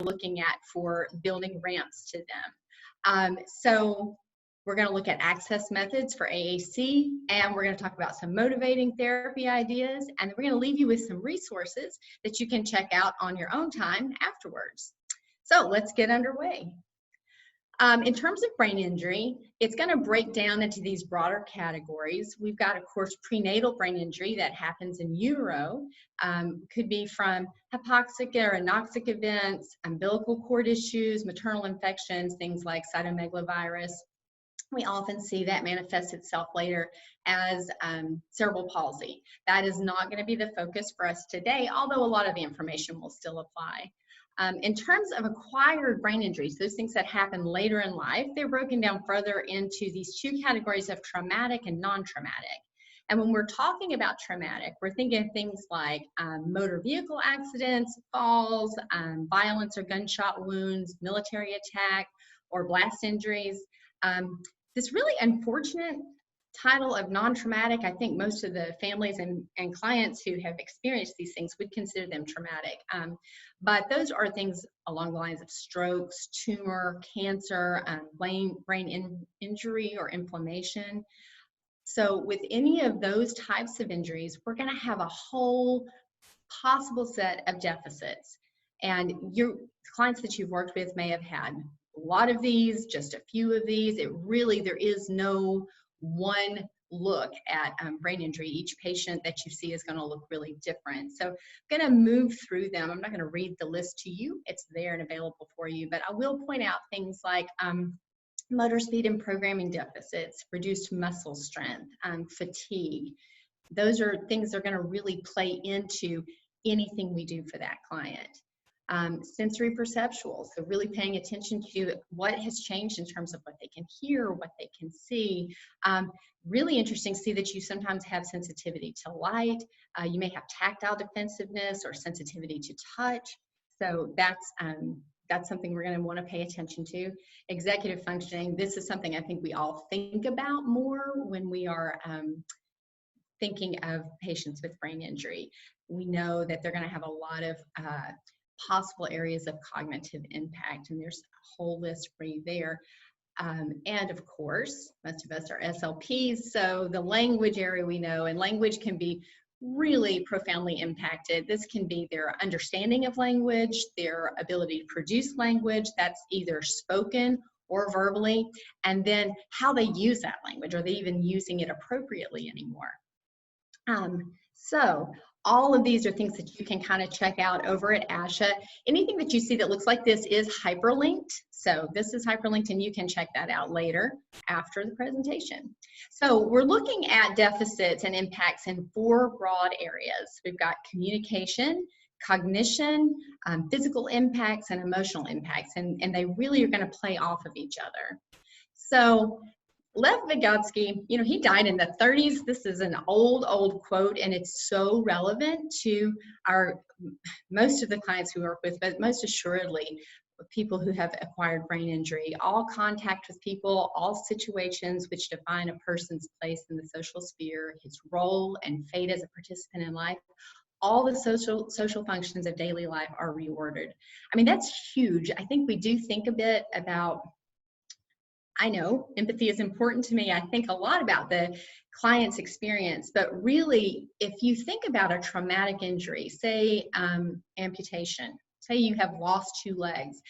looking at for building ramps to them. So we're going to look at access methods for AAC, and we're going to talk about some motivating therapy ideas, and we're going to leave you with some resources that you can check out on your own time afterwards. So let's get underway. In terms of brain injury, it's going to break down into these broader categories. We've got, of course, prenatal brain injury that happens in utero. Could be from hypoxic or anoxic events, umbilical cord issues, maternal infections, things like cytomegalovirus. We often see that manifest itself later as cerebral palsy. That is not going to be the focus for us today, although a lot of the information will still apply. In terms of acquired brain injuries, those things that happen later in life, they're broken down further into these two categories of traumatic and non-traumatic. And when we're talking about traumatic, we're thinking of things like motor vehicle accidents, falls, violence or gunshot wounds, military attack, or blast injuries. This really unfortunate title of non-traumatic, I think most of the families and clients who have experienced these things would consider them traumatic. But those are things along the lines of strokes, tumor, cancer, brain injury or inflammation. So with any of those types of injuries, we're going to have a whole possible set of deficits. And your clients that you've worked with may have had a lot of these, just a few of these. There is no one look at brain injury. Each patient that you see is going to look really different. So I'm going to move through them. I'm not going to read the list to you. It's there and available for you, but I will point out things like motor speed and programming deficits, reduced muscle strength, fatigue. Those are things that are going to really play into anything we do for that client. Sensory perceptual, so really paying attention to what has changed in terms of what they can hear, what they can see. Really interesting to see that you sometimes have sensitivity to light. You may have tactile defensiveness or sensitivity to touch. So that's something we're going to want to pay attention to. Executive functioning, this is something I think we all think about more when we are thinking of patients with brain injury. We know that they're going to have a lot of possible areas of cognitive impact, and there's a whole list for you there. And of course, most of us are SLPs, so the language area we know, and language can be really profoundly impacted. This can be their understanding of language, their ability to produce language that's either spoken or verbally, and then how they use that language. Are they even using it appropriately anymore? So all of these are things that you can kind of check out over at ASHA. Anything that you see that looks like this is hyperlinked. So this is hyperlinked, and you can check that out later after the presentation. So we're looking at deficits and impacts in 4 broad areas. We've got communication, cognition, physical impacts, and emotional impacts, and they really are going to play off of each other. So Lev Vygotsky, he died in the 30s. This is an old quote, and it's so relevant to most of the clients we work with, but most assuredly people who have acquired brain injury. All contact with people, all situations which define a person's place in the social sphere, his role and fate as a participant in life, all the social functions of daily life are reordered. I mean, that's huge. I think we do think a bit about, I know empathy is important to me. I think a lot about the client's experience, but really, if you think about a traumatic injury, say amputation, say you have lost 2 legs,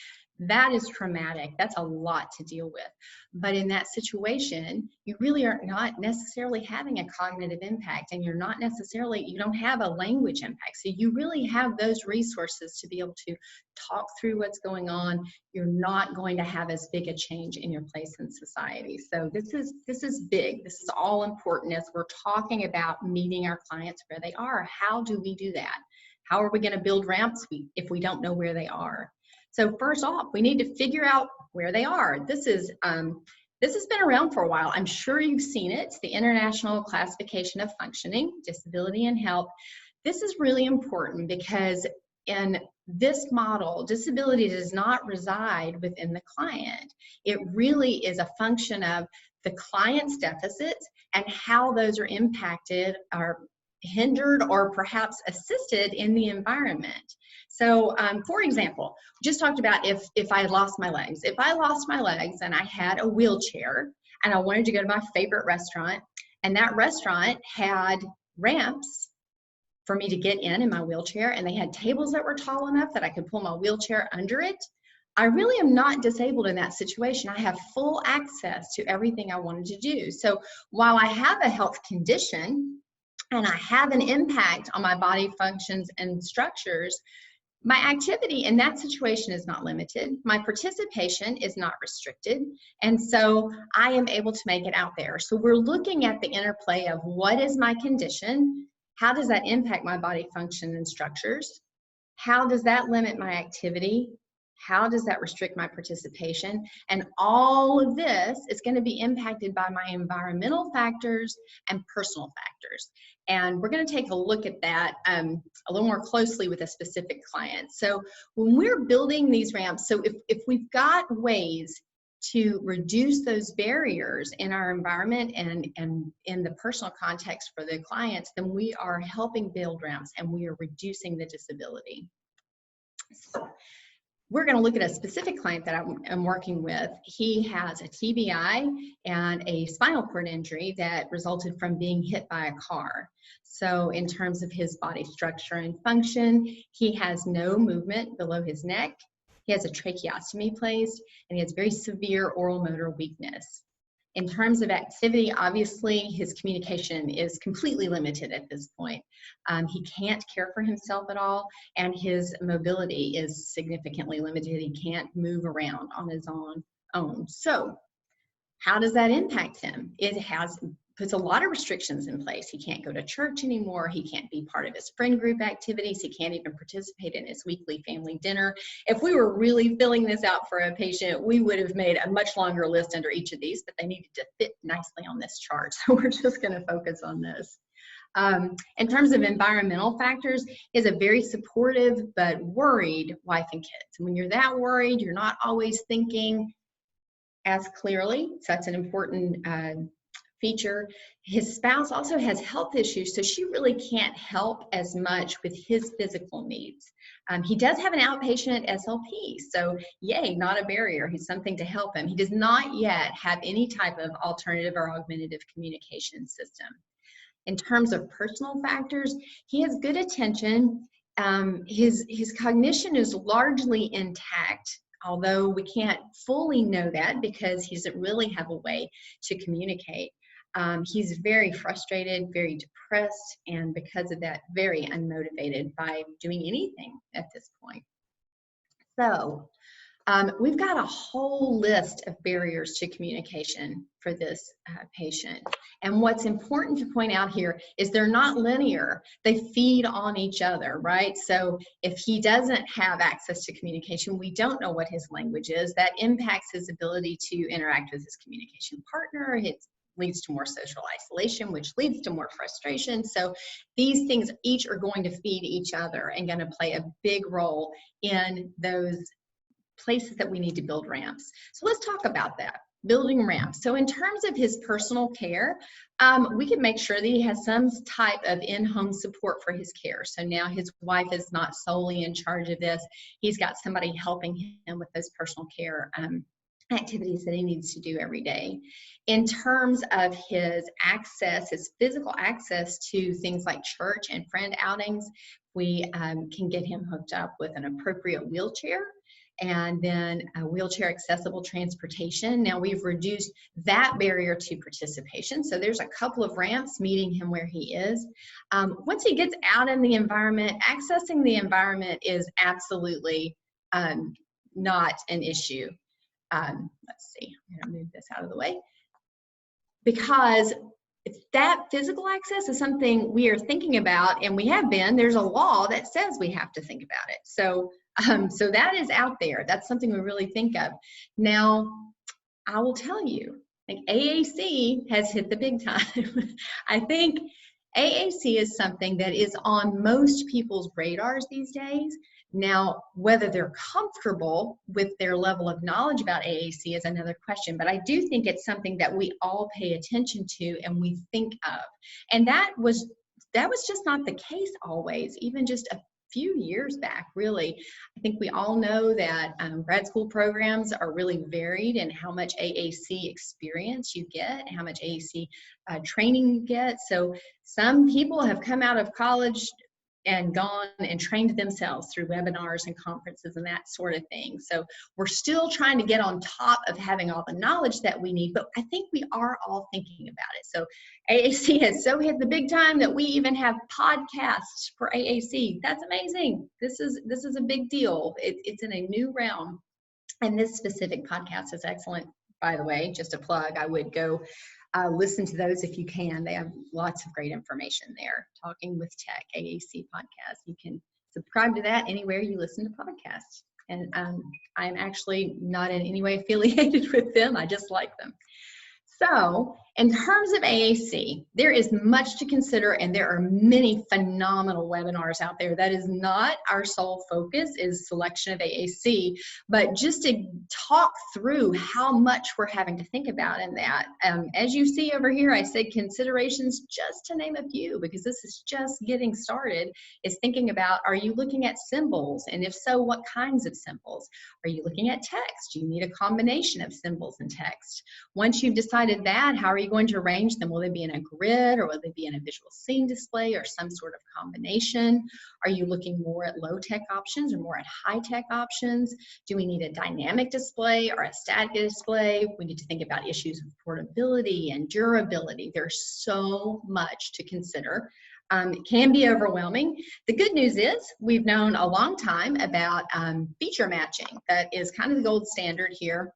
that is traumatic. That's a lot to deal with. But in that situation, you really are not necessarily having a cognitive impact, and you don't have a language impact. So you really have those resources to be able to talk through what's going on. You're not going to have as big a change in your place in society. So this is big. This is all important as we're talking about meeting our clients where they are. How do we do that? How are we going to build ramps if we don't know where they are? So first off, we need to figure out where they are. This has been around for a while. I'm sure you've seen it. It's the International Classification of Functioning, Disability and Health. This is really important because in this model, disability does not reside within the client. It really is a function of the client's deficits and how those are impacted or hindered or perhaps assisted in the environment. So for example, just talked about if I had lost my legs. If I lost my legs and I had a wheelchair and I wanted to go to my favorite restaurant, and that restaurant had ramps for me to get in my wheelchair, and they had tables that were tall enough that I could pull my wheelchair under it, I really am not disabled in that situation. I have full access to everything I wanted to do. So while I have a health condition and I have an impact on my body functions and structures, my activity in that situation is not limited. My participation is not restricted. And so I am able to make it out there. So we're looking at the interplay of what is my condition? How does that impact my body function and structures? How does that limit my activity? How does that restrict my participation? And all of this is going to be impacted by my environmental factors and personal factors. And we're going to take a look at that a little more closely with a specific client. So when we're building these ramps, so if we've got ways to reduce those barriers in our environment and in the personal context for the clients, then we are helping build ramps and we are reducing the disability. So we're going to look at a specific client that I'm working with. He has a TBI and a spinal cord injury that resulted from being hit by a car. So in terms of his body structure and function, he has no movement below his neck. He has a tracheostomy placed, and he has very severe oral motor weakness. In terms of activity, obviously, his communication is completely limited at this point. He can't care for himself at all, and his mobility is significantly limited. He can't move around on his own. So how does that impact him? It puts a lot of restrictions in place. He can't go to church anymore. He can't be part of his friend group activities. He can't even participate in his weekly family dinner. If we were really filling this out for a patient, we would have made a much longer list under each of these, but they needed to fit nicely on this chart. So we're just going to focus on this. In terms of environmental factors, he has a very supportive but worried wife and kids. And when you're that worried, you're not always thinking as clearly. So that's an important feature. His spouse also has health issues, so she really can't help as much with his physical needs. He does have an outpatient SLP, so yay, not a barrier. He's something to help him. He does not yet have any type of alternative or augmentative communication system. In terms of personal factors, he has good attention. His cognition is largely intact, although we can't fully know that because he doesn't really have a way to communicate. He's very frustrated, very depressed, and because of that, very unmotivated by doing anything at this point. So we've got a whole list of barriers to communication for this patient. And what's important to point out here is they're not linear. They feed on each other, right? So if he doesn't have access to communication, we don't know what his language is. That impacts his ability to interact with his communication partner. It leads to more social isolation, which leads to more frustration. So these things each are going to feed each other and going to play a big role in those places that we need to build ramps. So let's talk about that, building ramps. So in terms of his personal care, we can make sure that he has some type of in-home support for his care. So now his wife is not solely in charge of this. He's got somebody helping him with those personal care activities that he needs to do every day. In terms of his access, his physical access to things like church and friend outings, we can get him hooked up with an appropriate wheelchair and then a wheelchair accessible transportation. Now we've reduced that barrier to participation. So there's a couple of ramps meeting him where he is. Once he gets out in the environment, accessing the environment is absolutely not an issue. Let's see, I'm gonna move this out of the way. Because that physical access is something we are thinking about, and we have been. There's a law that says we have to think about it. So, so that is out there. That's something we really think of. Now, I will tell you, like AAC has hit the big time. I think AAC is something that is on most people's radars these days. Now, whether they're comfortable with their level of knowledge about AAC is another question, but I do think it's something that we all pay attention to and we think of. And that was that was just not the case always, even just a few years back, really. I think we all know that grad school programs are really varied in how much AAC experience you get, and how much AAC training you get. So some people have come out of college and gone and trained themselves through webinars and conferences and that sort of thing. So we're still trying to get on top of having all the knowledge that we need, but I think we are all thinking about it. So AAC has so hit the big time that we even have podcasts for AAC. That's amazing. This is a big deal. It's in a new realm. And this specific podcast is excellent, by the way, just a plug. I would go listen to those if you can. They have lots of great information there. Talking with Tech, AAC podcast. You can subscribe to that anywhere you listen to podcasts. And I'm actually not in any way affiliated with them. I just like them. So in terms of AAC, there is much to consider, and there are many phenomenal webinars out there. That is not our sole focus, is selection of AAC, but just to talk through how much we're having to think about in that. As you see over here, I said considerations just to name a few, because this is just getting started, is thinking about, are you looking at symbols? And if so, what kinds of symbols? Are you looking at text? Do you need a combination of symbols and text? Once you've decided that, how are you going to arrange them? Will they be in a grid, or will they be in a visual scene display, or some sort of combination? Are you looking more at low-tech options or more at high-tech options? Do we need a dynamic display or a static display? We need to think about issues of portability and durability. There's so much to consider. It can be overwhelming. The good news is we've known a long time about feature matching. That is kind of the gold standard here.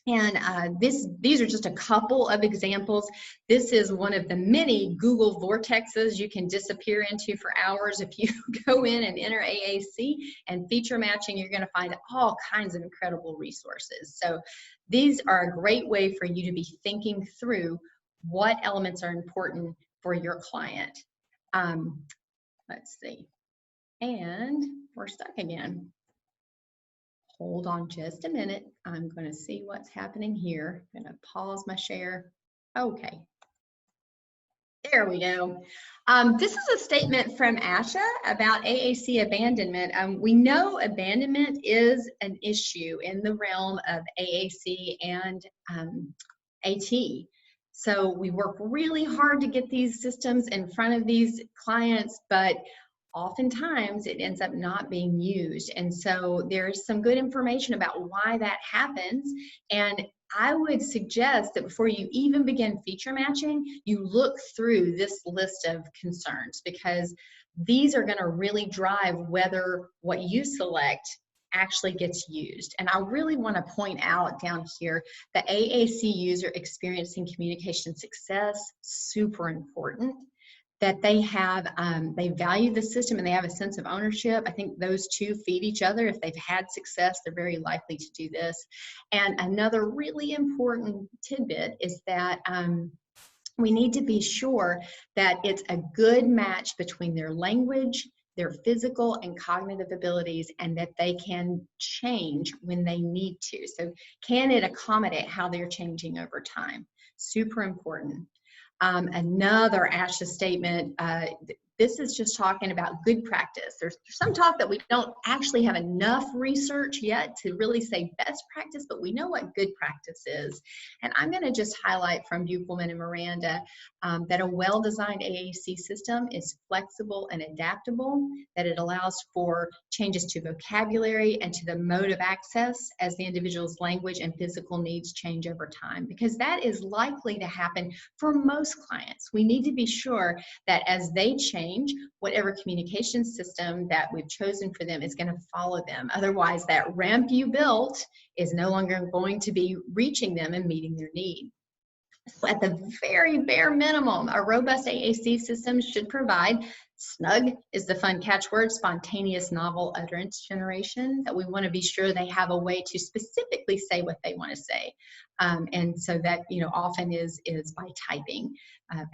And these are just a couple of examples. This is one of the many Google vortexes you can disappear into for hours. If you go in and enter AAC and feature matching, you're going to find all kinds of incredible resources. So these are a great way for you to be thinking through what elements are important for your client. Let's see. And we're stuck again. Hold on just a minute. I'm going to see what's happening here. I'm going to pause my share. Okay. There we go. This is a statement from Asha about AAC abandonment. We know abandonment is an issue in the realm of AAC and AT. So we work really hard to get these systems in front of these clients, but oftentimes it ends up not being used. And so there's some good information about why that happens. And I would suggest that before you even begin feature matching, you look through this list of concerns, because these are going to really drive whether what you select actually gets used. And I really want to point out down here, the AAC user experiencing communication success, super important. That they have, they value the system and they have a sense of ownership. I think those two feed each other. If they've had success, they're very likely to do this. And another really important tidbit is that we need to be sure that it's a good match between their language, their physical and cognitive abilities, and that they can change when they need to. So can it accommodate how they're changing over time? Super important. Another ASHA statement, this is just talking about good practice. There's some talk that we don't actually have enough research yet to really say best practice, but we know what good practice is. And I'm going to just highlight from Buchelman and Miranda that a well-designed AAC system is flexible and adaptable, that it allows for changes to vocabulary and to the mode of access as the individual's language and physical needs change over time, because that is likely to happen for most clients. We need to be sure that as they change, whatever communication system that we've chosen for them is going to follow them. Otherwise, that ramp you built is no longer going to be reaching them and meeting their need. So at the very bare minimum, a robust AAC system should provide SNUG is the fun catchword, spontaneous novel utterance generation, that we want to be sure they have a way to specifically say what they want to say. And so that, you know, often is by typing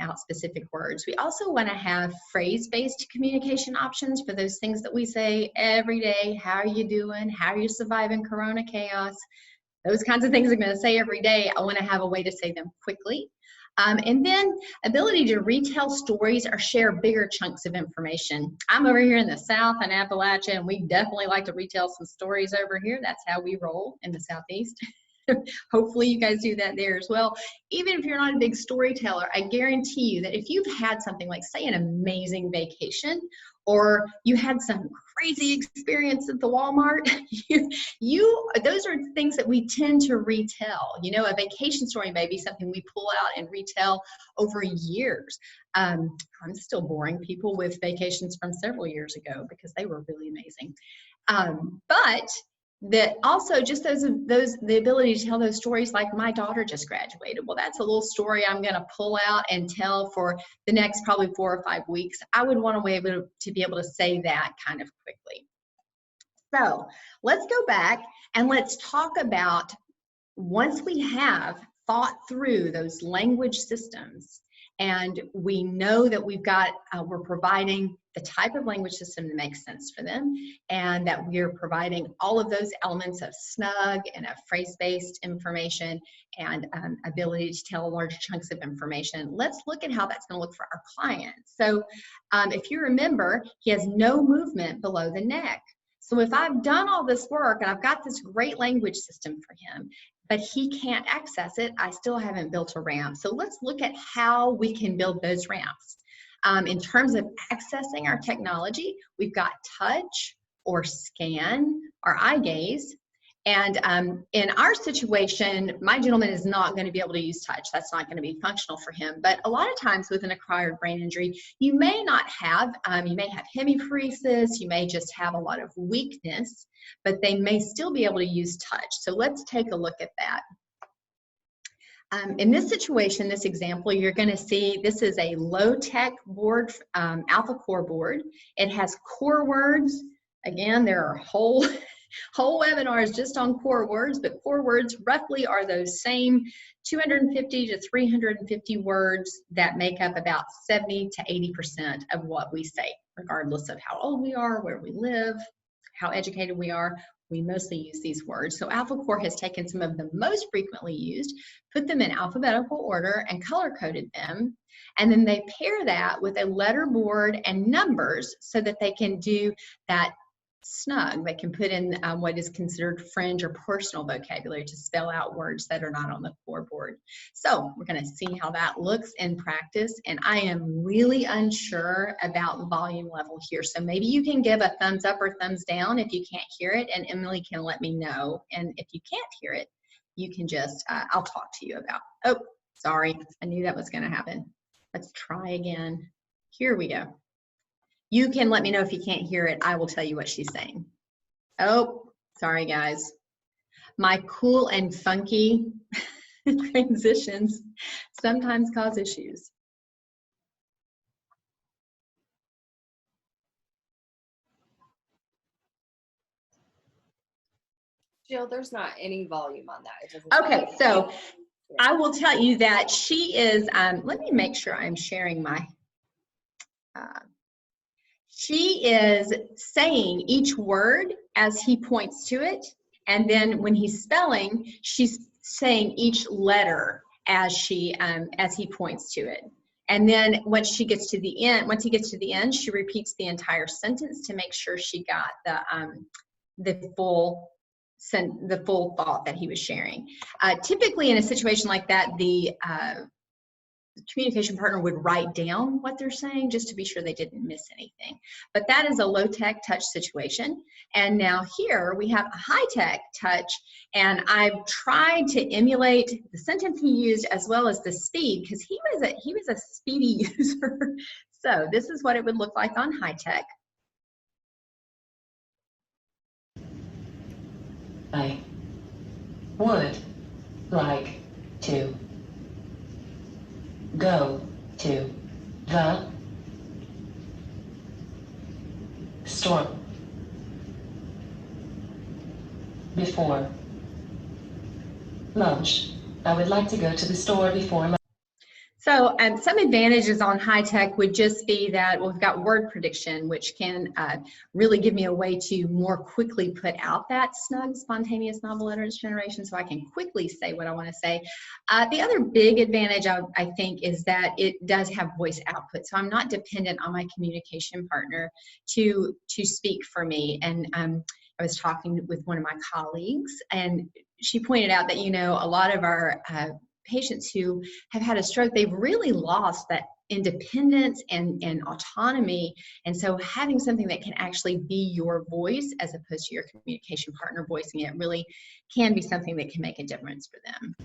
out specific words. We also want to have phrase-based communication options for those things that we say every day. How are you doing? How are you surviving Corona chaos? Those kinds of things I'm going to say every day. I want to have a way to say them quickly. And then ability to retell stories or share bigger chunks of information. I'm over here in the South in Appalachia, and we definitely like to retell some stories over here. That's how we roll in the Southeast. Hopefully you guys do that there as well. Even if you're not a big storyteller, I guarantee you that if you've had something like, say, an amazing vacation, or you had some crazy experience at the Walmart, those are things that we tend to retell. You know, a vacation story may be something we pull out and retell over years. I'm still boring people with vacations from several years ago because they were really amazing. But that also just the ability to tell those stories, like my daughter just graduated. Well, that's a little story I'm going to pull out and tell for the next probably 4 or 5 weeks. I would want to be able to say that kind of quickly. So let's go back and let's talk about, once we have thought through those language systems and we know that we're providing the type of language system that makes sense for them, and that we're providing all of those elements of snug and of phrase-based information and ability to tell large chunks of information, let's look at how that's going to look for our client. So if you remember, he has no movement below the neck. So if I've done all this work and I've got this great language system for him, but he can't access it, I still haven't built a ramp. So let's look at how we can build those ramps. In terms of accessing our technology, we've got touch or scan or Eyegaze. And in our situation, my gentleman is not going to be able to use touch. That's not going to be functional for him. But a lot of times with an acquired brain injury, you may not have, you may have hemiparesis, you may just have a lot of weakness, but they may still be able to use touch. So let's take a look at that. In this situation, this example, you're going to see this is a low-tech board, Alpha Core board. It has core words. Again, there are whole webinars just on core words, but core words roughly are those same 250 to 350 words that make up about 70 to 80% of what we say, regardless of how old we are, where we live, how educated we are. We mostly use these words. So Alpha Core has taken some of the most frequently used, put them in alphabetical order and color-coded them, and then they pair that with a letter board and numbers so that they can do that snug. They can put in what is considered fringe or personal vocabulary to spell out words that are not on the core board. So we're going to see how that looks in practice, and I am really unsure about volume level here. So maybe you can give a thumbs up or thumbs down if you can't hear it, and Emily can let me know. And if you can't hear it, you can just, I'll talk to you about, oh, sorry, I knew that was going to happen. Let's try again. Here we go. You can let me know if you can't hear it. I will tell you what she's saying. Oh, sorry guys. My cool and funky transitions sometimes cause issues. Jill, there's not any volume on that. It doesn't okay, so I will tell you that she is, let me make sure I'm sharing my, she is saying each word as he points to it, and then when he's spelling, she's saying each letter as he points to it. And then once she gets to the end, once he gets to the end, she repeats the entire sentence to make sure she got the full thought that he was sharing. Typically in a situation like that, the communication partner would write down what they're saying just to be sure they didn't miss anything. But that is a low-tech touch situation. And now here we have a high-tech touch, and I've tried to emulate the sentence he used as well as the speed, because he was a speedy user. So this is what it would look like on high-tech. I would like to go to the store before lunch. I would like to go to the store before lunch. So some advantages on high tech would just be that we've got word prediction, which can really give me a way to more quickly put out that snug, spontaneous novel utterance generation, so I can quickly say what I want to say. The other big advantage I think is that it does have voice output, so I'm not dependent on my communication partner to speak for me. And I was talking with one of my colleagues, and she pointed out that, you know, a lot of our patients who have had a stroke, they've really lost that independence and autonomy. And so having something that can actually be your voice as opposed to your communication partner voicing it really can be something that can make a difference for them.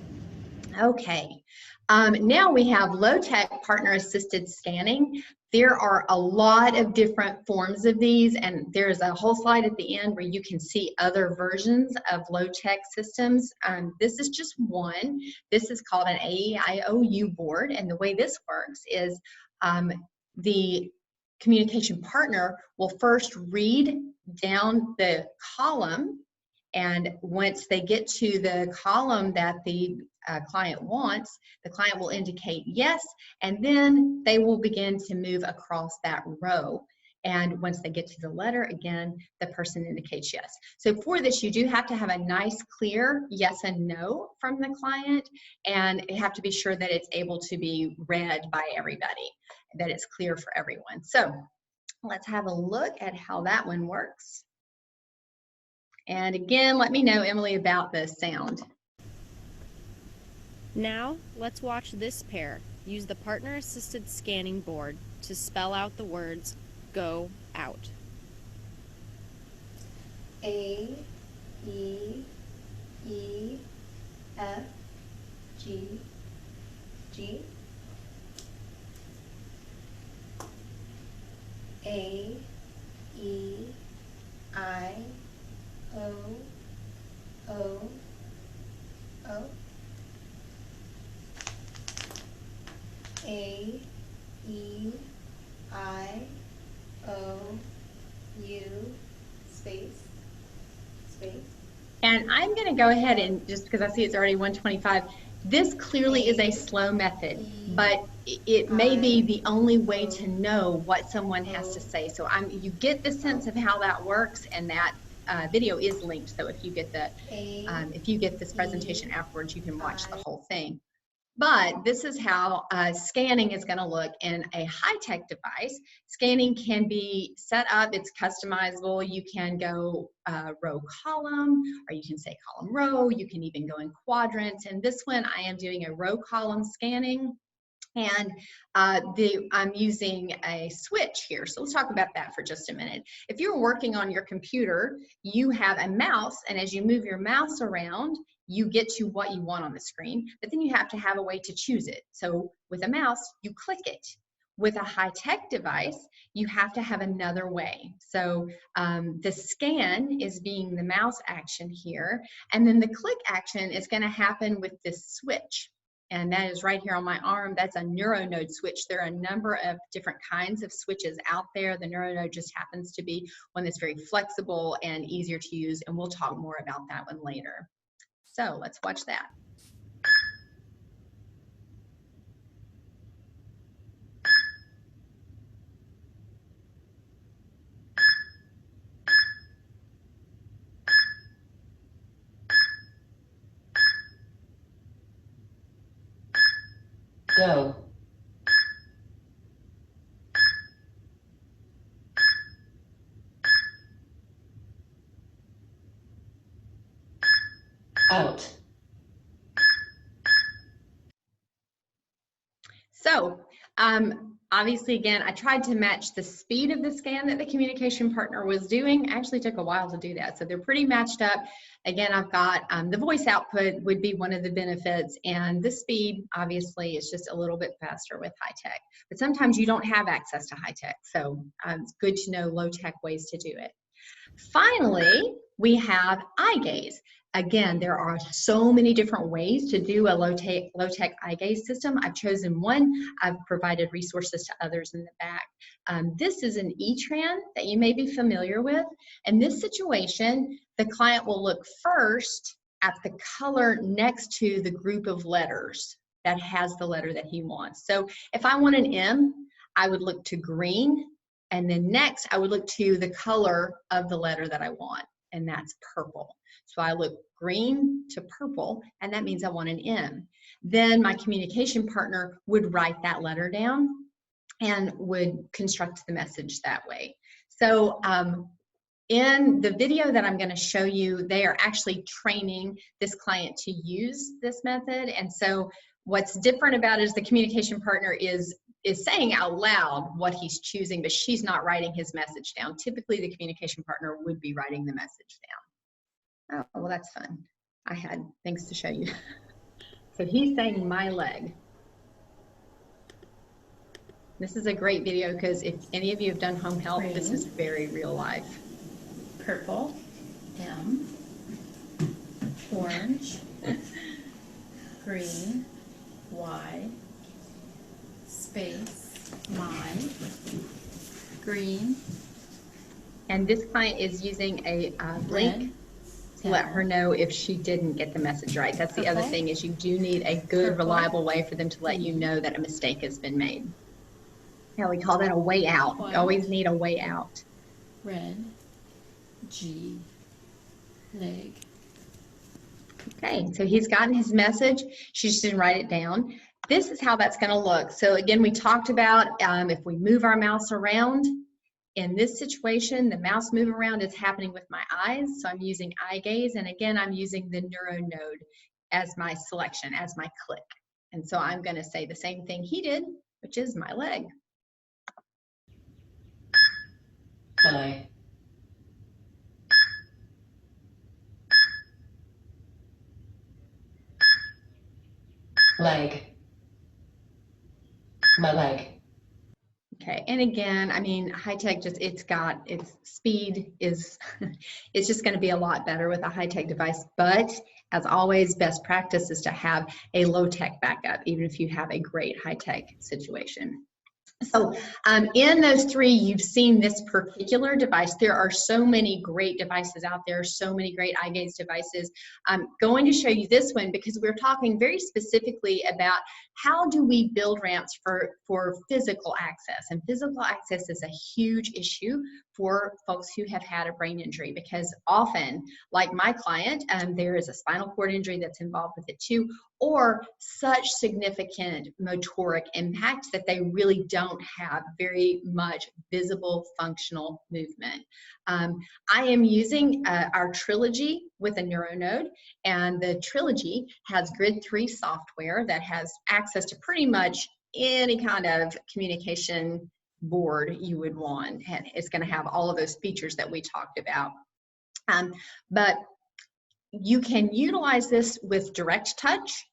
Okay, now we have low-tech partner-assisted scanning. There are a lot of different forms of these, and there's a whole slide at the end where you can see other versions of low-tech systems. This is just one. This is called an AEIOU board, and the way this works is the communication partner will first read down the column, and once they get to the column that the client wants, the client will indicate yes, and then they will begin to move across that row. And once they get to the letter again, the person indicates yes. So for this, you do have to have a nice, clear yes and no from the client, and you have to be sure that it's able to be read by everybody, that it's clear for everyone. So let's have a look at how that one works. And again, let me know, Emily, about the sound. Now, let's watch this pair use the partner-assisted scanning board to spell out the words "go out." A, E, E, F, G, G. A, E, I, O, O, O. A, E, I, O, U, space, space. And I'm going to go ahead and, just because I see it's already 1:25, this clearly is a slow method, but it may be the only way to know what someone has to say. So you get the sense of how that works, and that video is linked. So if you get this presentation afterwards, you can watch the whole thing. But this is how scanning is going to look in a high-tech device. Scanning can be set up, it's customizable. You can go row column, or you can say column row. You can even go in quadrants. And this one, I am doing a row column scanning. And I'm using a switch here. So let's talk about that for just a minute. If you're working on your computer, you have a mouse, and as you move your mouse around, you get to what you want on the screen, but then you have to have a way to choose it. So with a mouse, you click it. With a high-tech device, you have to have another way. So the scan is being the mouse action here, and then the click action is going to happen with this switch. And that is right here on my arm. That's a NeuroNode switch. There are a number of different kinds of switches out there. The NeuroNode just happens to be one that's very flexible and easier to use, and we'll talk more about that one later. So let's watch that. Go. Out. So obviously, again, I tried to match the speed of the scan that the communication partner was doing. Actually took a while to do that. So they're pretty matched up. Again, I've got the voice output would be one of the benefits, and the speed obviously is just a little bit faster with high tech. But sometimes you don't have access to high tech. So it's good to know low tech ways to do it. Finally, we have Eyegaze. Again, there are so many different ways to do a low-tech Eyegaze system. I've chosen one. I've provided resources to others in the back. This is an E-Tran that you may be familiar with. In this situation, the client will look first at the color next to the group of letters. that has the letter that he wants. So if I want an M, I would look to green, and then next I would look to the color of the letter that I want, and that's purple. So I look green to purple, and that means I want an M. Then my communication partner would write that letter down and would construct the message that way. So in the video that I'm going to show you, they are actually training this client to use this method. And so what's different about it is the communication partner is saying out loud what he's choosing, but she's not writing his message down. Typically, the communication partner would be writing the message down. Oh, well, that's fun. I had things to show you. So he's saying my leg. This is a great video because if any of you have done home health, Green. this is very real life. Purple, M, orange, green, Y, space, my, green, And this client is using a blink to let her know if she didn't get the message right. That's the other Purple. thing, is you do need a good, Purple. reliable way for them to let you know that a mistake has been made. Yeah, we call that a way out. You White. always need a way out. red, G, leg. Okay, so he's gotten his message. She just didn't write it down. This is how that's going to look. So again, we talked about if we move our mouse around. In this situation, the mouse move around is happening with my eyes. So I'm using Eyegaze, and again, I'm using the NeuroNode as my selection, as my click. And so I'm going to say the same thing he did, which is my leg. My leg. My leg. Okay, and again, I mean, high tech just, its speed is, it's just going to be a lot better with a high tech device. But as always, best practice is to have a low tech backup, even if you have a great high tech situation. So in those three, you've seen this particular device. There are so many great devices out there, so many great Eyegaze devices. I'm going to show you this one because we're talking very specifically about how do we build ramps for physical access. And physical access is a huge issue for folks who have had a brain injury, because often, like my client, there is a spinal cord injury that's involved with it too, or such significant motoric impact that they really don't have very much visible functional movement. I am using our Trilogy with a NeuroNode, and the Trilogy has Grid 3 software that has access to pretty much any kind of communication board you would want, and it's going to have all of those features that we talked about. But you can utilize this with direct touch,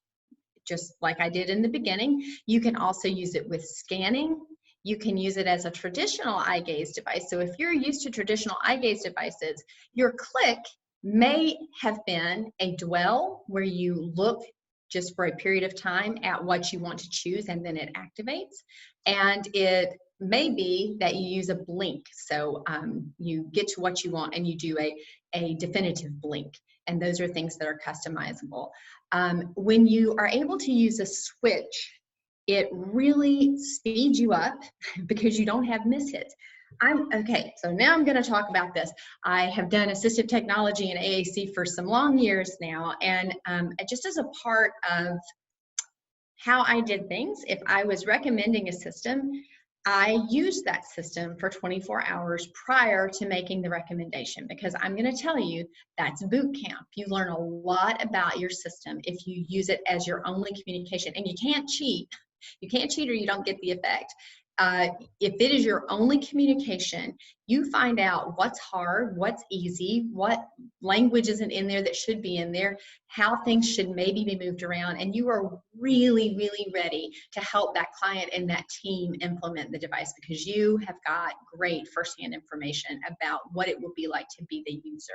just like I did in the beginning. You can also use it with scanning. You can use it as a traditional Eyegaze device. So if you're used to traditional Eyegaze devices, your click may have been a dwell, where you look just for a period of time at what you want to choose, and then it activates. And it may be that you use a blink. So you get to what you want and you do a definitive blink. And those are things that are customizable. When you are able to use a switch, it really speeds you up because you don't have mishits. Okay, so now I'm going to talk about this. I have done assistive technology in AAC for some long years now, and just as a part of how I did things, if I was recommending a system, I used that system for 24 hours prior to making the recommendation, because I'm going to tell you that's boot camp. You learn a lot about your system if you use it as your only communication, and you can't cheat. You can't cheat or you don't get the effect. If it is your only communication, you find out what's hard, what's easy, what language isn't in there that should be in there, how things should maybe be moved around, and you are really, really ready to help that client and that team implement the device, because you have got great firsthand information about what it will be like to be the user.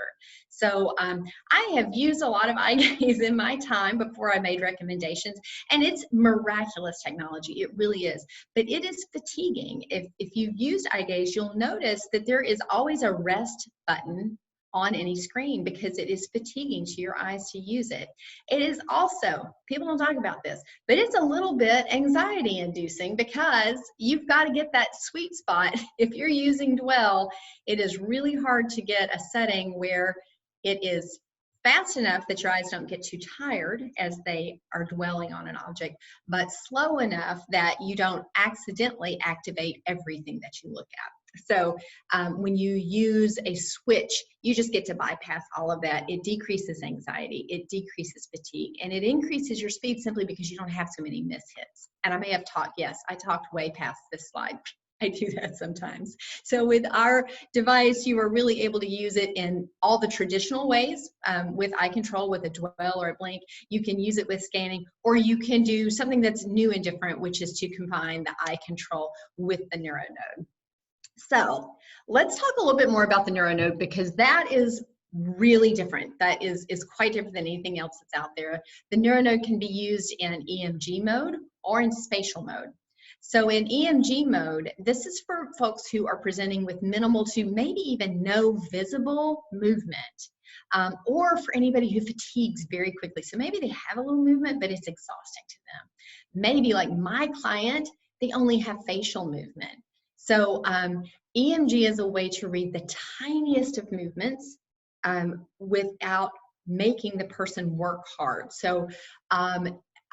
So I have used a lot of Eyegaze in my time before I made recommendations, and it's miraculous technology. It really is, but it is fatiguing. If you've used Eyegaze, you'll notice that there is always a rest button on any screen because it is fatiguing to your eyes to use it. It is also, people don't talk about this, but it's a little bit anxiety inducing because you've got to get that sweet spot. If you're using Dwell, it is really hard to get a setting where it is fast enough that your eyes don't get too tired as they are dwelling on an object, but slow enough that you don't accidentally activate everything that you look at. So when you use a switch, you just get to bypass all of that. It decreases anxiety, it decreases fatigue, and it increases your speed simply because you don't have so many mishits. And I may have talked, yes, I talked way past this slide. I do that sometimes. So with our device, you are really able to use it in all the traditional ways with eye control, with a dwell or a blink. You can use it with scanning, or you can do something that's new and different, which is to combine the eye control with the NeuroNode. So let's talk a little bit more about the NeuroNode, because that is really different. That is quite different than anything else that's out there. The NeuroNode can be used in EMG mode or in spatial mode. So in EMG mode, this is for folks who are presenting with minimal to maybe even no visible movement, or for anybody who fatigues very quickly. So maybe they have a little movement, but it's exhausting to them. Maybe like my client, they only have facial movement. So EMG is a way to read the tiniest of movements without making the person work hard. So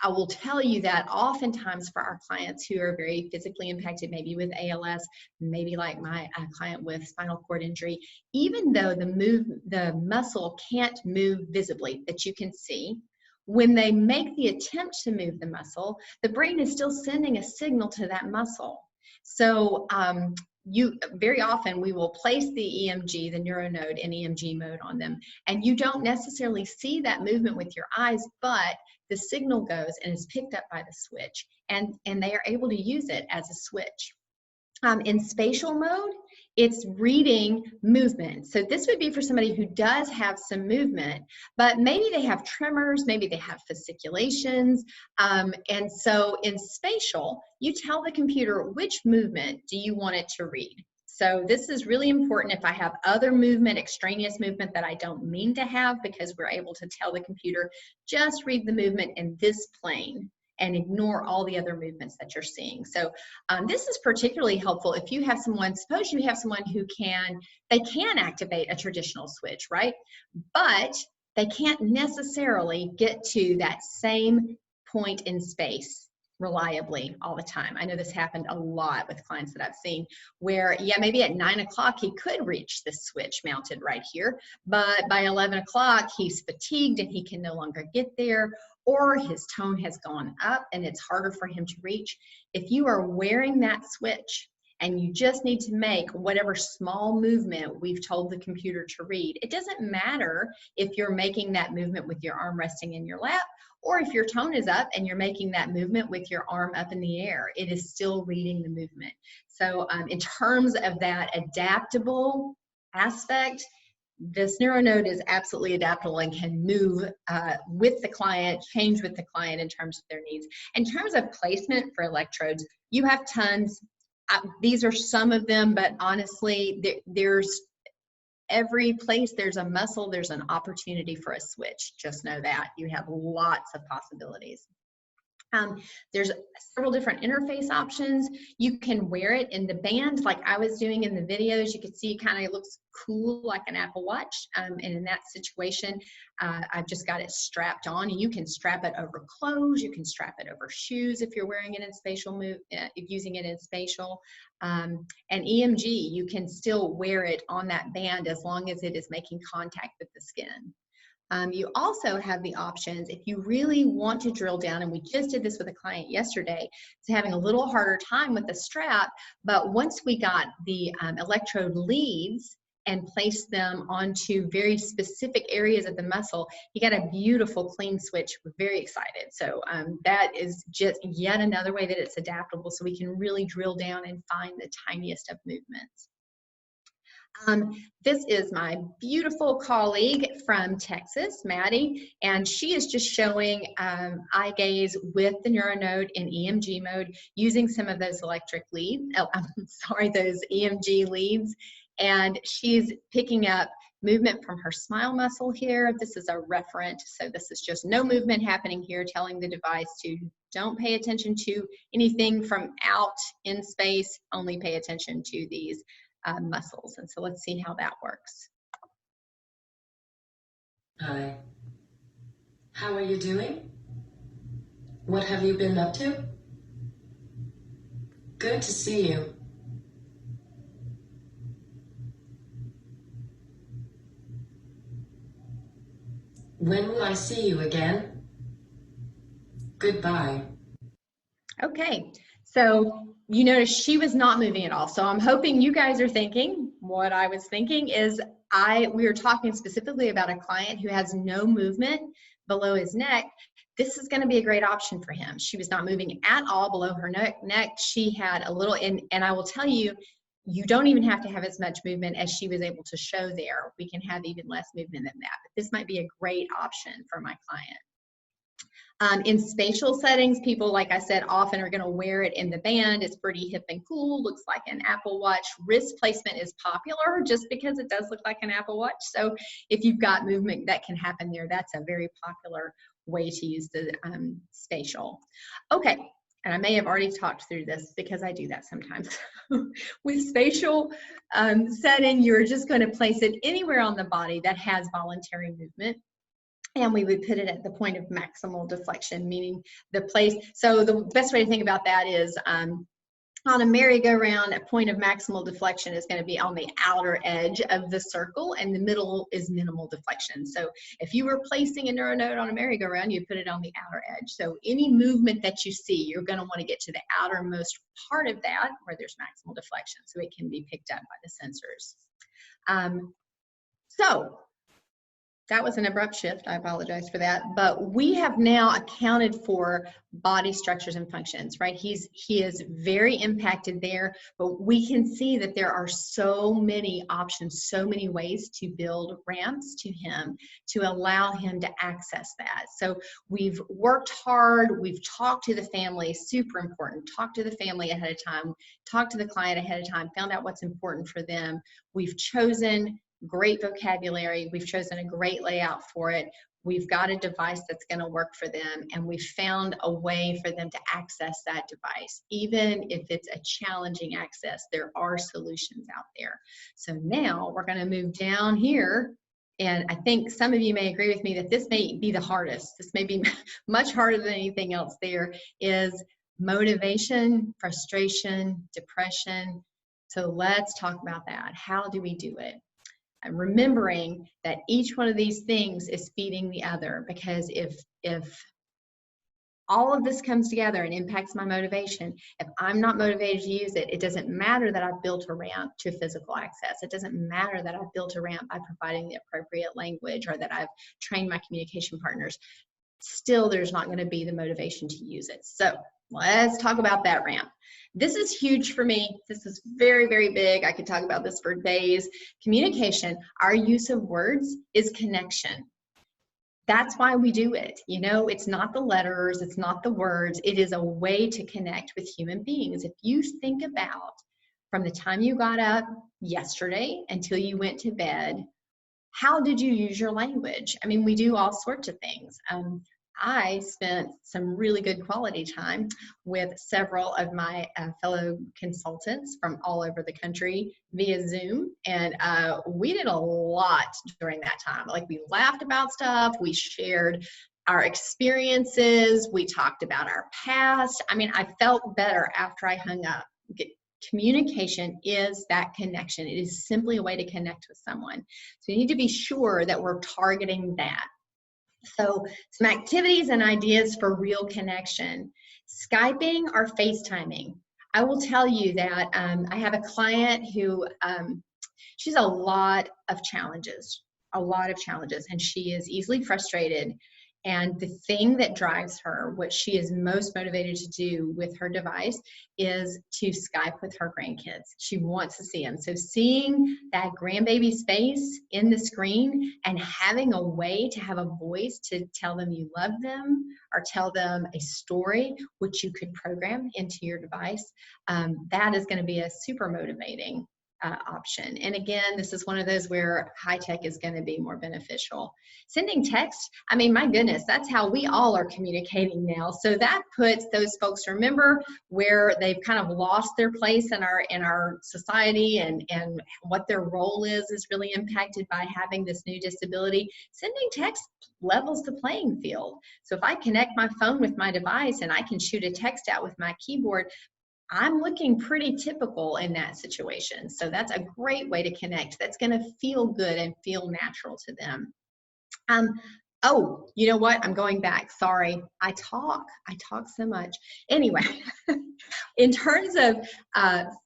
I will tell you that oftentimes for our clients who are very physically impacted, maybe with ALS, maybe like my client with spinal cord injury, even though the muscle can't move visibly that you can see, when they make the attempt to move the muscle, the brain is still sending a signal to that muscle. So very often we will place the EMG, the NeuroNode, in EMG mode on them, and you don't necessarily see that movement with your eyes, but the signal goes and is picked up by the switch, and they are able to use it as a switch. In spatial mode, it's reading movement. So this would be for somebody who does have some movement, but maybe they have tremors, maybe they have fasciculations. And so in spatial, you tell the computer which movement do you want it to read. So this is really important if I have other movement, extraneous movement that I don't mean to have, because we're able to tell the computer, just read the movement in this plane and ignore all the other movements that you're seeing. So this is particularly helpful if you have someone, suppose you have someone who can activate a traditional switch, right? But they can't necessarily get to that same point in space reliably all the time. I know this happened a lot with clients that I've seen where, yeah, maybe at 9 o'clock he could reach the switch mounted right here, but by 11 o'clock he's fatigued and he can no longer get there, or his tone has gone up and it's harder for him to reach. If you are wearing that switch and you just need to make whatever small movement we've told the computer to read, it doesn't matter if you're making that movement with your arm resting in your lap, or if your tone is up and you're making that movement with your arm up in the air, it is still reading the movement. So in terms of that adaptable aspect, this NeuroNode is absolutely adaptable and can move with the client, change with the client in terms of their needs. In terms of placement for electrodes, you have tons. These are some of them, but honestly, there's every place there's a muscle, there's an opportunity for a switch. Just know that. You have lots of possibilities. There's several different interface options. You can wear it in the band like I was doing in the videos. You can see it kind of looks cool like an Apple Watch. And in that situation, I've just got it strapped on. You can strap it over clothes. You can strap it over shoes if you're wearing it in spatial using it in spatial. And EMG, you can still wear it on that band as long as it is making contact with the skin. You also have the options if you really want to drill down, and we just did this with a client yesterday, it's having a little harder time with the strap, but once we got the electrode leads and placed them onto very specific areas of the muscle, he got a beautiful clean switch. We're very excited. So that is just yet another way that it's adaptable, so we can really drill down and find the tiniest of movements. This is my beautiful colleague from Texas, Maddie, and she is just showing Eyegaze with the NeuroNode in EMG mode using some of those electric leads, those EMG leads, and she's picking up movement from her smile muscle here. This is a referent, so this is just no movement happening here, telling the device to don't pay attention to anything from out in space, only pay attention to these muscles. And so let's see how that works. Hi. How are you doing? What have you been up to? Good to see you. When will I see you again? Goodbye. Okay, so you notice she was not moving at all. So I'm hoping you guys are thinking, what I was thinking is we were talking specifically about a client who has no movement below his neck. This is going to be a great option for him. She was not moving at all below her neck. She had a little, and I will tell you, you don't even have to have as much movement as she was able to show there. We can have even less movement than that, but this might be a great option for my client. In spatial settings, people, like I said, often are going to wear it in the band. It's pretty hip and cool, looks like an Apple Watch. Wrist placement is popular just because it does look like an Apple Watch. So if you've got movement that can happen there, that's a very popular way to use the spatial. Okay, and I may have already talked through this because I do that sometimes. With spatial setting, you're just going to place it anywhere on the body that has voluntary movement. And we would put it at the point of maximal deflection, meaning the place. So the best way to think about that is on a merry-go-round, a point of maximal deflection is going to be on the outer edge of the circle, and the middle is minimal deflection. So if you were placing a NeuroNode on a merry-go-round, you put it on the outer edge. So any movement that you see, you're going to want to get to the outermost part of that where there's maximal deflection, so it can be picked up by the sensors. So that was an abrupt shift. I apologize for that. But we have now accounted for body structures and functions, right? He is very impacted there, but we can see that there are so many options, so many ways to build ramps to him to allow him to access that. So we've worked hard. We've talked to the family, super important. Talk to the family ahead of time, talk to the client ahead of time, found out what's important for them. We've chosen great vocabulary. We've chosen a great layout for it. We've got a device that's going to work for them, and we've found a way for them to access that device. Even if it's a challenging access, there are solutions out there. So now we're going to move down here, and I think some of you may agree with me that this may be the hardest. This may be much harder than anything else. There is motivation, frustration, depression. So let's talk about that. How do we do it? And remembering that each one of these things is feeding the other, because if all of this comes together and impacts my motivation, if I'm not motivated to use it, it doesn't matter that I've built a ramp to physical access. It doesn't matter that I've built a ramp by providing the appropriate language or that I've trained my communication partners. Still, there's not going to be the motivation to use it. So let's talk about that ramp. This is huge for me. This is very, very big. I could talk about this for days. Communication, our use of words is connection. That's why we do it. You know, it's not the letters, it's not the words. It is a way to connect with human beings. If you think about from the time you got up yesterday until you went to bed, how did you use your language? I mean, we do all sorts of things. I spent some really good quality time with several of my fellow consultants from all over the country via Zoom, and we did a lot during that time. Like, we laughed about stuff, we shared our experiences, we talked about our past. I mean, I felt better after I hung up. Communication is that connection. It is simply a way to connect with someone. So you need to be sure that we're targeting that. So some activities and ideas for real connection. Skyping or FaceTiming. I will tell you that I have a client who, she's a lot of challenges, and she is easily frustrated. And the thing that drives her, what she is most motivated to do with her device, is to Skype with her grandkids. She wants to see them. So seeing that grandbaby's face in the screen and having a way to have a voice to tell them you love them or tell them a story, which you could program into your device, that is going to be a super motivating. option. And again, this is one of those where high tech is going to be more beneficial. Sending text, I mean, my goodness, that's how we all are communicating now. So that puts those folks, remember, where they've kind of lost their place in our society, and what their role is really impacted by having this new disability. Sending text levels the playing field. So if I connect my phone with my device and I can shoot a text out with my keyboard, I'm looking pretty typical in that situation. So that's a great way to connect. That's going to feel good and feel natural to them. Oh, you know what? I'm going back. Sorry. I talk so much. Anyway, in terms of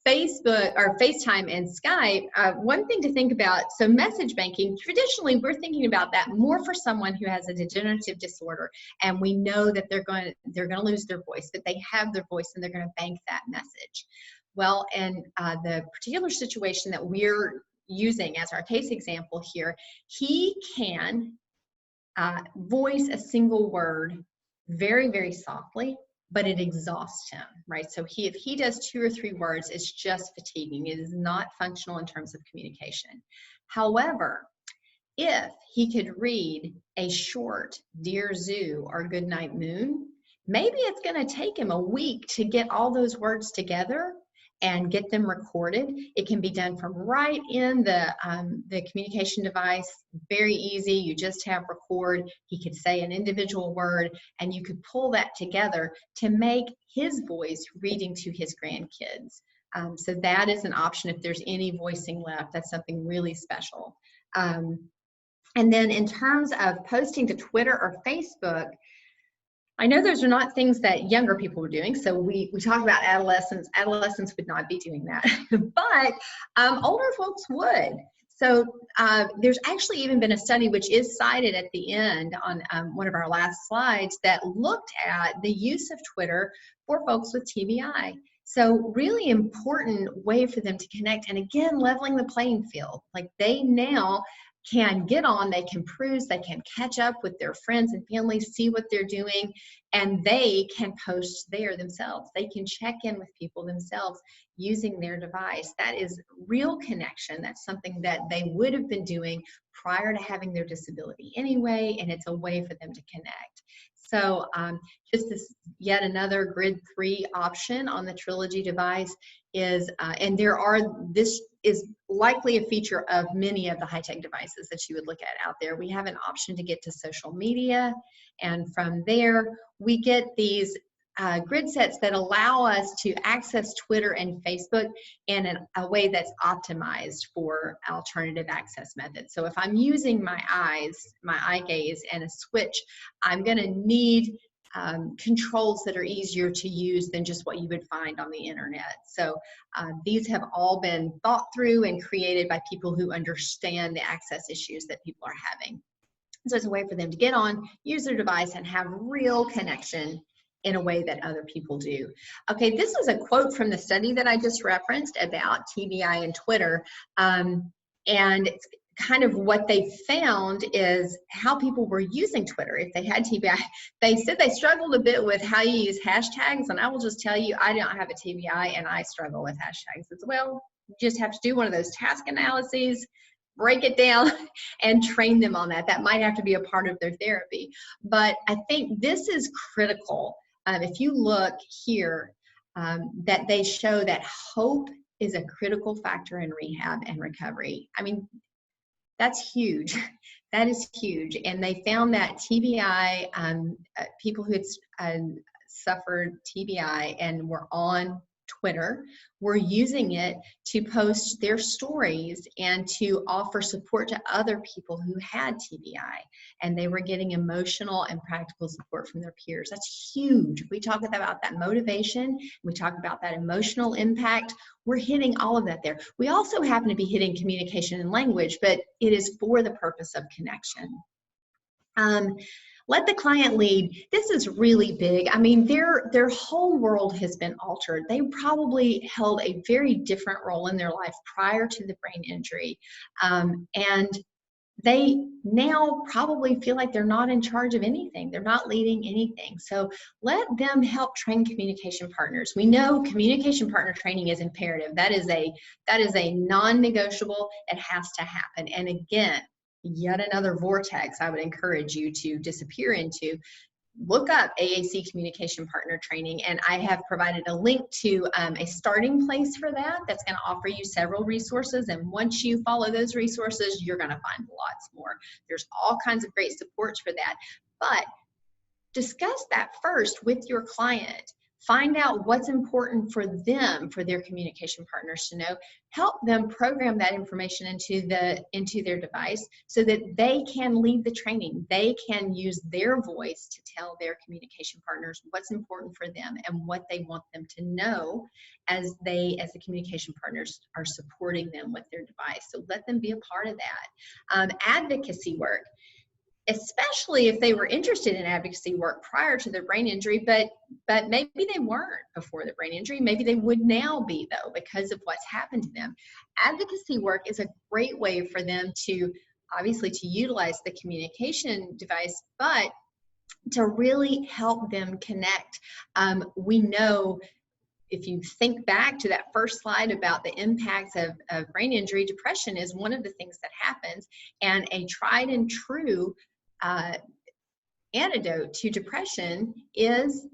Facebook or FaceTime and Skype, one thing to think about, so message banking, traditionally we're thinking about that more for someone who has a degenerative disorder, and we know that they're going to lose their voice, but they have their voice and they're going to bank that message. Well, and the particular situation that we're using as our case example here, he can voice a single word very, very softly, but it exhausts him, right? So if he does 2 or 3 words, it's just fatiguing. It is not functional in terms of communication. However, if he could read a short Dear Zoo or Goodnight Moon, maybe it's going to take him a week to get all those words together and get them recorded. It can be done from right in the communication device, very easy. You just have record. He could say an individual word, and you could pull that together to make his voice reading to his grandkids. So that is an option if there's any voicing left. That's something really special. And then in terms of posting to Twitter or Facebook, I know those are not things that younger people were doing. So we talk about adolescents. Adolescents would not be doing that, but older folks would. So there's actually even been a study, which is cited at the end on one of our last slides, that looked at the use of Twitter for folks with TBI. So really important way for them to connect. And again, leveling the playing field. Like they now can get on, they can cruise, they can catch up with their friends and family, see what they're doing, and they can post there themselves. They can check in with people themselves using their device. That is real connection. That's something that they would have been doing prior to having their disability anyway, and it's a way for them to connect. So just this yet another grid 3 option on the Trilogy device is, and this is likely a feature of many of the high-tech devices that you would look at out there. We have an option to get to social media, and from there we get these grid sets that allow us to access Twitter and Facebook in a way that's optimized for alternative access methods. So if I'm using my Eyegaze and a switch, I'm going to need controls that are easier to use than just what you would find on the internet. So these have all been thought through and created by people who understand the access issues that people are having. So it's a way for them to get on, use their device, and have real connection in a way that other people do. Okay, this was a quote from the study that I just referenced about TBI and Twitter. And it's kind of what they found is how people were using Twitter if they had TBI. They said they struggled a bit with how you use hashtags, and I will just tell you, I don't have a TBI and I struggle with hashtags as well. You just have to do one of those task analyses, break it down, and train them on that. That might have to be a part of their therapy. But I think this is critical. If you look here, that they show that hope is a critical factor in rehab and recovery. I mean, that's huge. That is huge. And they found that TBI, people who had suffered TBI and were on Twitter were using it to post their stories and to offer support to other people who had TBI. And they were getting emotional and practical support from their peers. That's huge. We talk about that motivation. We talk about that emotional impact. We're hitting all of that there. We also happen to be hitting communication and language, but it is for the purpose of connection. Let the client lead. This is really big. I mean, their whole world has been altered. They probably held a very different role in their life prior to the brain injury. And they now probably feel like they're not in charge of anything. They're not leading anything. So let them help train communication partners. We know communication partner training is imperative. That is a non-negotiable. It has to happen. And again, yet another vortex I would encourage you to disappear into. Look up AAC Communication Partner Training, and I have provided a link to a starting place for that that's going to offer you several resources, and once you follow those resources, you're going to find lots more. There's all kinds of great supports for that, but discuss that first with your client. Find out what's important for them, for their communication partners to know. Help them program that information into their device so that they can lead the training. They can use their voice to tell their communication partners what's important for them and what they want them to know as the communication partners are supporting them with their device. So let them be a part of that. Advocacy work. Especially if they were interested in advocacy work prior to their brain injury, but maybe they weren't before the brain injury. Maybe they would now be, though, because of what's happened to them. Advocacy work is a great way for them to, obviously, to utilize the communication device, but to really help them connect. We know, if you think back to that first slide about the impacts of brain injury, depression is one of the things that happens, and a tried and true antidote to depression is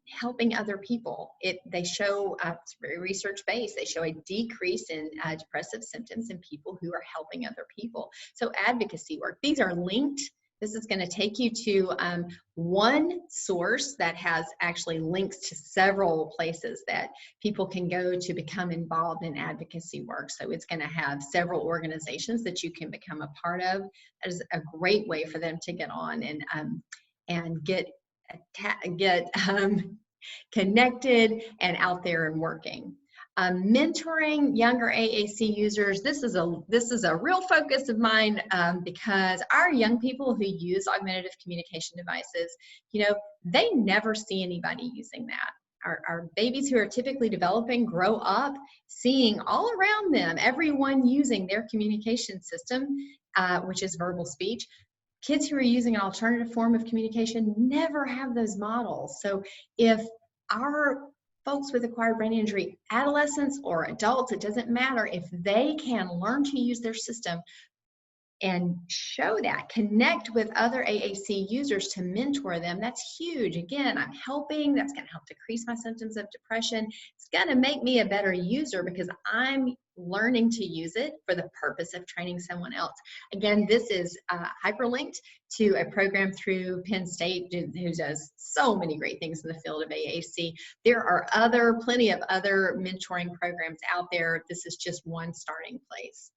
helping other people. They show, it's very research-based, they show a decrease in depressive symptoms in people who are helping other people. So advocacy work, these are linked. This is going to take you to one source that has actually links to several places that people can go to become involved in advocacy work. So it's going to have several organizations that you can become a part of. That is a great way for them to get on and get connected and out there and working. Mentoring younger AAC users, this is a real focus of mine because our young people who use augmentative communication devices, they never see anybody using that. Our babies who are typically developing grow up seeing all around them, everyone using their communication system, which is verbal speech. Kids who are using an alternative form of communication never have those models. So if our folks with acquired brain injury, adolescents or adults, it doesn't matter, if they can learn to use their system and show that, connect with other AAC users to mentor them, that's huge. Again, I'm helping, that's going to help decrease my symptoms of depression. It's going to make me a better user because I'm learning to use it for the purpose of training someone else. Again, this is hyperlinked to a program through Penn State who does so many great things in the field of AAC. There are plenty of other mentoring programs out there. This is just one starting place.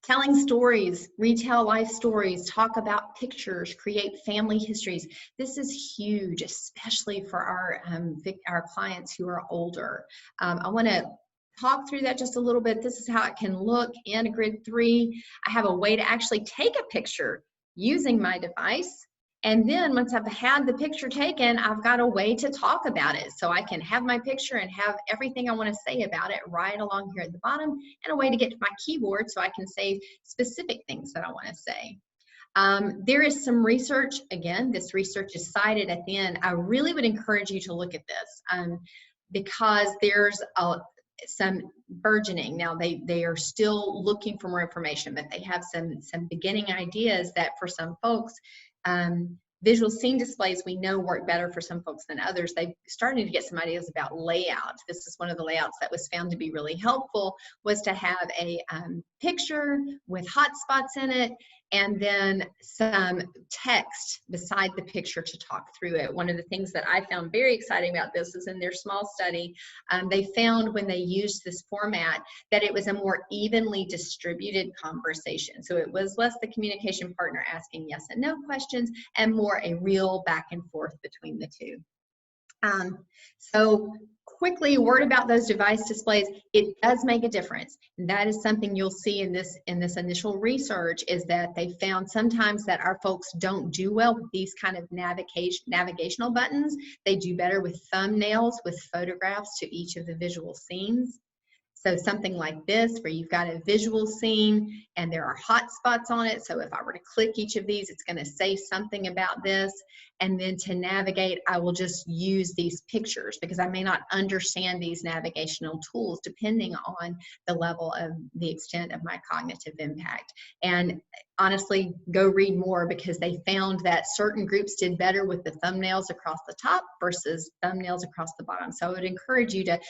Telling stories, retell life stories, talk about pictures, create family histories. This is huge, especially for our clients who are older. I want to talk through that just a little bit. This is how it can look in a grid 3. I have a way to actually take a picture using my device. And then once I've had the picture taken, I've got a way to talk about it. So I can have my picture and have everything I want to say about it right along here at the bottom, and a way to get to my keyboard so I can say specific things that I want to say. There is some research, again, this research is cited at the end. I really would encourage you to look at this because there's some burgeoning. Now they are still looking for more information, but they have some beginning ideas that for some folks, visual scene displays we know work better for some folks than others. They're starting to get some ideas about layout. This is one of the layouts that was found to be really helpful, was to have a picture with hot spots in it and then some text beside the picture to talk through it. One of the things that I found very exciting about this is in their small study, they found when they used this format that it was a more evenly distributed conversation. So it was less the communication partner asking yes and no questions and more a real back and forth between the two. So quickly, a word about those device displays. It does make a difference. And that is something you'll see in this initial research, is that they found sometimes that our folks don't do well with these kind of navigational buttons. They do better with thumbnails with photographs to each of the visual scenes. So something like this, where you've got a visual scene and there are hot spots on it. So if I were to click each of these, it's going to say something about this. And then to navigate, I will just use these pictures because I may not understand these navigational tools depending on the level of the extent of my cognitive impact. And honestly, go read more because they found that certain groups did better with the thumbnails across the top versus thumbnails across the bottom. So I would encourage you to,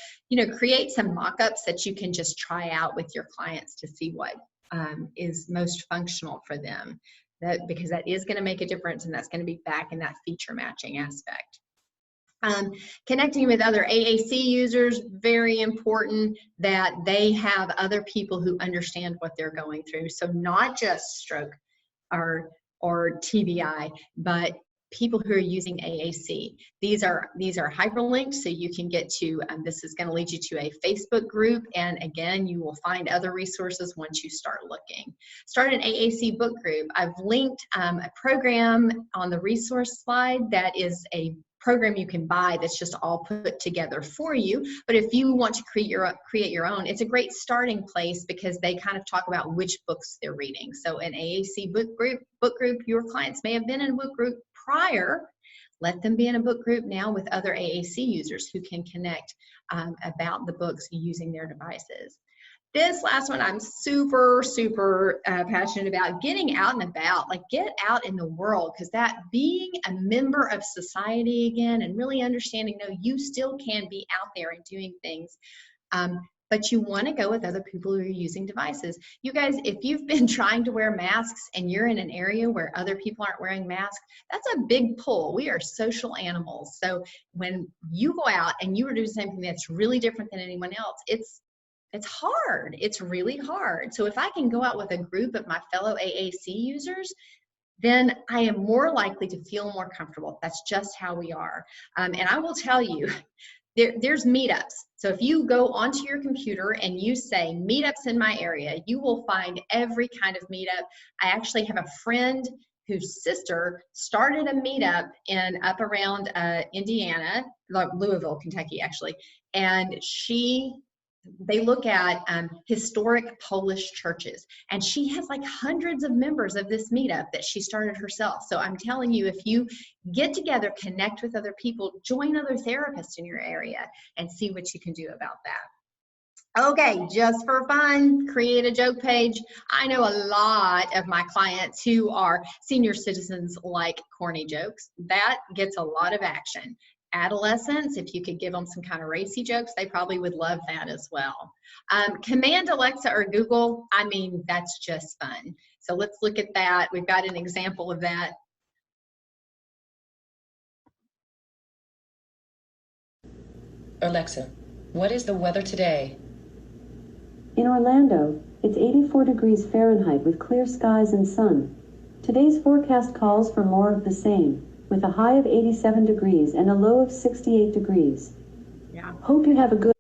create some mock-ups that you can just try out with your clients to see what is most functional for them. Because that is going to make a difference, and that's going to be back in that feature matching aspect. Connecting with other AAC users, very important that they have other people who understand what they're going through. So not just stroke or TBI, but people who are using AAC. These are hyperlinked, so you can get to, this is going to lead you to a Facebook group, and again, you will find other resources once you start looking. Start an AAC book group. I've linked a program on the resource slide that is a program you can buy that's just all put together for you. But if you want to create your own, it's a great starting place because they kind of talk about which books they're reading. So an AAC book group, your clients may have been in a book group prior. Let them be in a book group now with other AAC users who can connect about the books using their devices. This last one I'm super, super passionate about, getting out and about, like get out in the world, because that being a member of society again and really understanding, no, you still can be out there and doing things, but you want to go with other people who are using devices. You guys, if you've been trying to wear masks and you're in an area where other people aren't wearing masks, that's a big pull. We are social animals. So when you go out and you are doing something that's really different than anyone else, it's hard. It's really hard. So if I can go out with a group of my fellow AAC users, then I am more likely to feel more comfortable. That's just how we are. And I will tell you, there's meetups. So if you go onto your computer and you say meetups in my area, you will find every kind of meetup. I actually have a friend whose sister started a meetup up around Indiana, like Louisville, Kentucky, actually. And they look at historic Polish churches, and she has like hundreds of members of this meetup that she started herself. So I'm telling you, if you get together, connect with other people, join other therapists in your area, and see what you can do about that. Okay, just for fun, create a joke page. I know a lot of my clients who are senior citizens like corny jokes. That gets a lot of action. Adolescents, if you could give them some kind of racy jokes, they probably would love that as well. Command Alexa or Google, I mean, that's just fun. So let's look at that. We've got an example of that. Alexa, what is the weather today? In Orlando, it's 84 degrees Fahrenheit with clear skies and sun. Today's forecast calls for more of the same, with a high of 87 degrees and a low of 68 degrees. Yeah. Hope you have a good...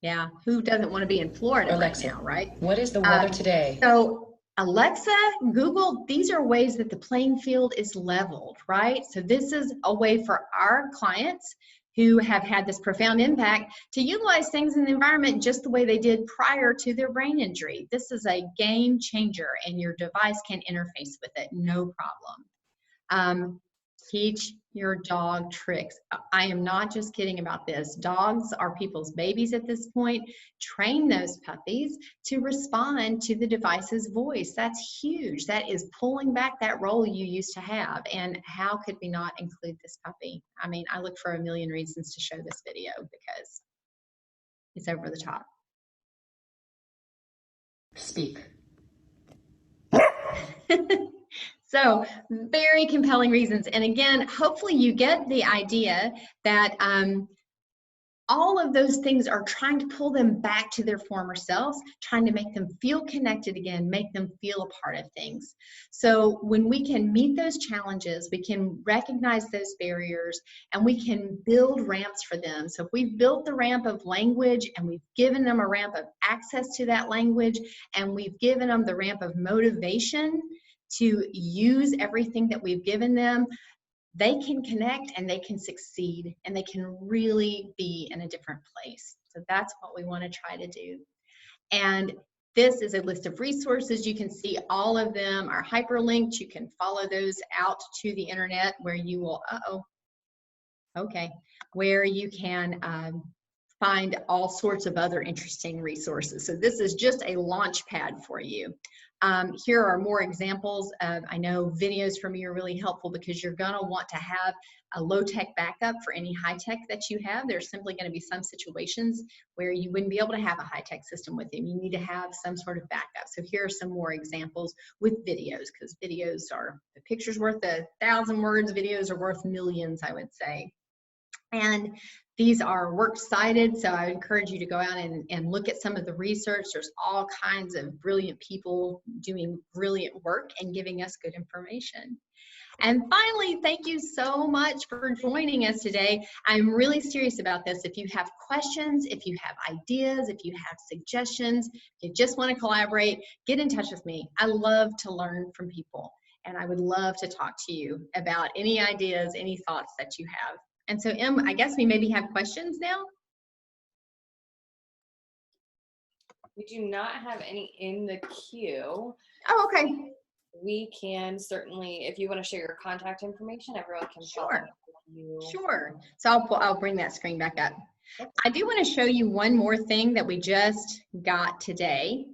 Yeah, who doesn't want to be in Florida Alexa, right now, right? What is the weather today? So Alexa, Google, these are ways that the playing field is leveled, right? So this is a way for our clients who have had this profound impact to utilize things in the environment just the way they did prior to their brain injury. This is a game changer, and your device can interface with it, no problem. Teach your dog tricks. I am not just kidding about this. Dogs are people's babies at this point. Train those puppies to respond to the device's voice. That's huge. That is pulling back that role you used to have. And how could we not include this puppy? I mean, I look for a million reasons to show this video because it's over the top. Speak. So very compelling reasons. And again, hopefully you get the idea that all of those things are trying to pull them back to their former selves, trying to make them feel connected again, make them feel a part of things. So when we can meet those challenges, we can recognize those barriers, and we can build ramps for them. So if we've built the ramp of language, and we've given them a ramp of access to that language, and we've given them the ramp of motivation to use everything that we've given them, they can connect and they can succeed and they can really be in a different place. So that's what we want to try to do. And this is a list of resources. You can see all of them are hyperlinked. You can follow those out to the internet where you will, where you can find all sorts of other interesting resources. So this is just a launch pad for you. Here are more examples of, I know videos from me are really helpful because you're gonna want to have a low-tech backup for any high-tech that you have. There's simply gonna be some situations where you wouldn't be able to have a high-tech system with them. You need to have some sort of backup. So here are some more examples with videos, because videos are, the picture's worth 1,000 words, videos are worth millions, I would say. And these are work cited, so I encourage you to go out and look at some of the research. There's all kinds of brilliant people doing brilliant work and giving us good information. And finally, thank you so much for joining us today. I'm really serious about this. If you have questions, if you have ideas, if you have suggestions, if you just want to collaborate, get in touch with me. I love to learn from people, and I would love to talk to you about any ideas, any thoughts that you have. And so, Em, I guess we maybe have questions now? We do not have any in the queue. Oh, okay. We can certainly, if you want to share your contact information, everyone can follow Sure. up with you. Sure. So I'll bring that screen back up. I do want to show you one more thing that we just got today.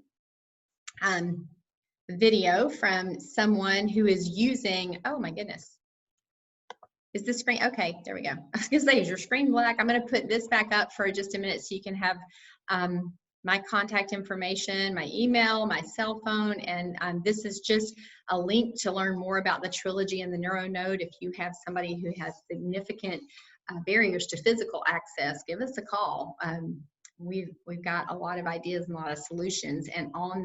Video from someone who is using, oh my goodness. Is this screen, okay, there we go. I was gonna say, is your screen black? I'm gonna put this back up for just a minute so you can have my contact information, my email, my cell phone, and this is just a link to learn more about the trilogy and the NeuroNode. If you have somebody who has significant barriers to physical access, give us a call. We've got a lot of ideas and a lot of solutions, and on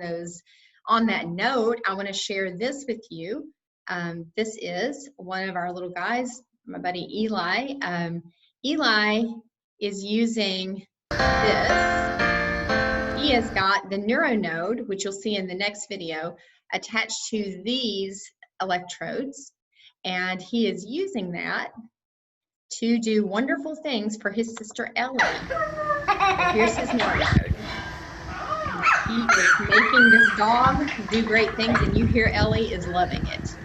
that note, I wanna share this with you. This is one of our little guys, my buddy Eli. Eli is using this. He has got the NeuroNode, which you'll see in the next video, attached to these electrodes, and he is using that to do wonderful things for his sister Ellie. Here's his NeuroNode. He is making this dog do great things, and you hear Ellie is loving it.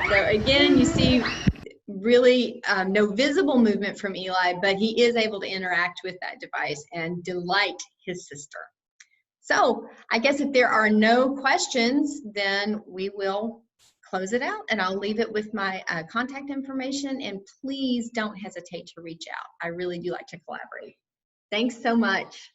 So again, you see really no visible movement from Eli, but he is able to interact with that device and delight his sister. So I guess if there are no questions, then we will close it out, and I'll leave it with my contact information, and please don't hesitate to reach out. I really do like to collaborate. Thanks so much.